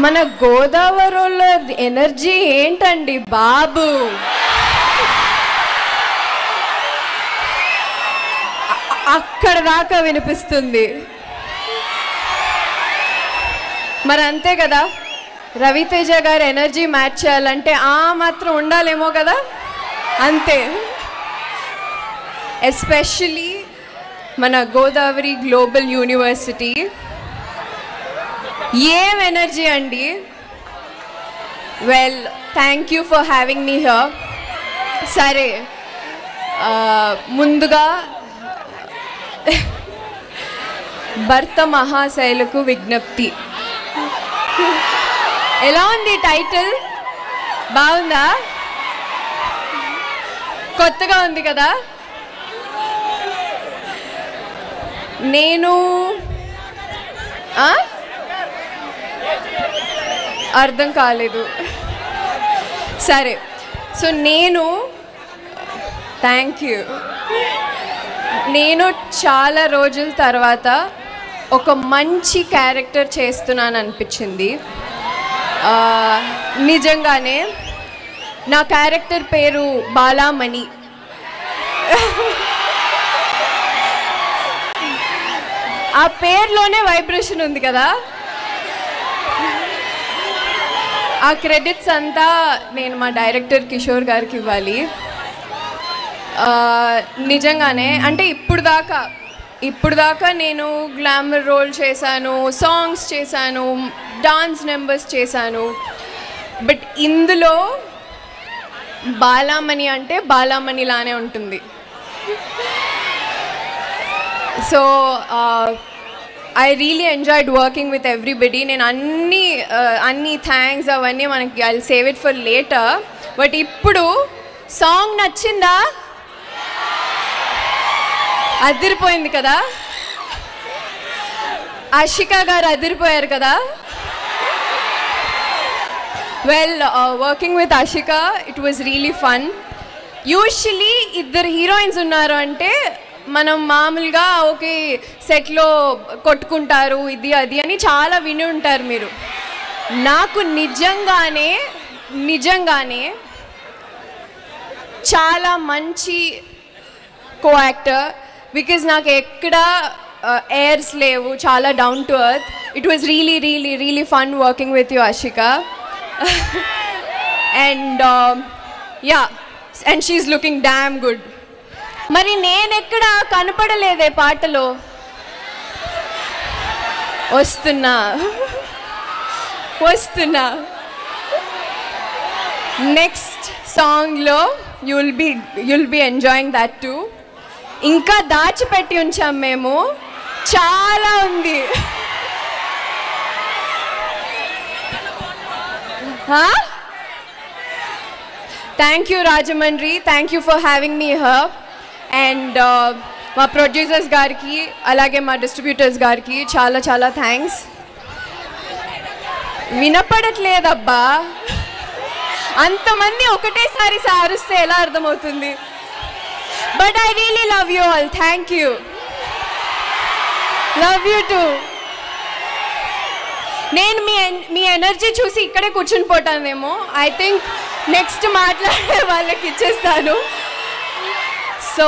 మన గోదావరిలో ఎనర్జీ ఏంటండి బాబు. అక్కడ దాకా వినిపిస్తుంది. మరి అంతే కదా, రవితేజ గారు ఎనర్జీ మ్యాచ్ చేయాలంటే ఆ మాత్రం ఉండాలేమో కదా. అంతే. ఎస్పెషలీ మన గోదావరి గ్లోబల్ యూనివర్సిటీ ఏం ఎనర్జీ అండి. Well, thank you for having me here. సరే, ముందుగా భర్త మహాశైలకు విజ్ఞప్తి. ఎలా ఉంది టైటిల్? బాగుందా? కొత్తగా ఉంది కదా. నేను అర్థం కాలేదు. సరే, సో థ్యాంక్ యూ. నేను చాలా రోజుల తర్వాత ఒక మంచి క్యారెక్టర్ చేస్తున్నాను అనిపించింది. నిజంగానే నా క్యారెక్టర్ పేరు బాలామణి. ఆ పేరులోనే వైబ్రేషన్ ఉంది కదా. ఆ క్రెడిట్స్ అంతా నేను మా డైరెక్టర్ కిషోర్ గారికి ఇవ్వాలి. నిజంగానే అంటే ఇప్పుడు దాకా నేను గ్లామర్ రోల్ చేశాను, సాంగ్స్ చేశాను, డాన్స్ నెంబర్స్ చేశాను. బట్ ఇందులో బాలామణి అంటే బాలామణిలానే ఉంటుంది. So I really enjoyed working with everybody. నేను అన్ని థ్యాంక్స్ అవన్నీ మనకి I save it for later. But ఇప్పుడు సాంగ్ నచ్చిందా? అదిరిపోయింది కదా. ఆషికా గారు అదిరిపోయారు కదా. Well, working with Ashika it was really fun. Usually ఇద్దరు హీరోయిన్స్ ఉన్నారు అంటే మనం మామూలుగా ఓకే సెట్లో కొట్టుకుంటారు ఇది అది అని చాలా విని ఉంటారు మీరు. నాకు నిజంగానే చాలా మంచి కో యాక్టర్. బికాజ్ నాకు ఎక్కడ ఎయిర్స్ లేవు, చాలా down to earth. It was really fun working with you Ashika. And and she's looking damn good. మరి నేనెక్కడ కనపడలేదే పాటలో. వస్తున్నా. నెక్స్ట్ సాంగ్లో you'll be enjoying that too. ఇంకా దాచిపెట్టి ఉంచాం మేము, చాలా ఉంది. Thank you Rajahmundry, thank you for having me here. And మా ప్రొడ్యూసర్స్ గారికి అలాగే మా డిస్ట్రిబ్యూటర్స్ గారికి చాలా థ్యాంక్స్. వినపడట్లేదబ్బా, అంతమంది ఒకటేసారి అరుస్తే ఎలా అర్థమవుతుంది. But I really love you all. Thank you. Love you two. నేను మీ ఎనర్జీ చూసి ఇక్కడే కూర్చుని పోతానేమో. ఐ థింక్ నెక్స్ట్ మాట్లాడే వాళ్ళకి ఇచ్చేస్తాను. సో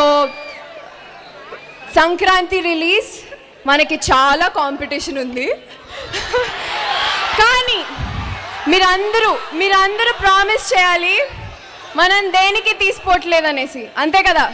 సంక్రాంతి రిలీజ్ మనకి చాలా కాంపిటీషన్ ఉంది. కానీ మీరందరూ ప్రామిస్ చేయాలి మనం దేనికి తీసుకోవట్లేదనేసి. అంతే కదా?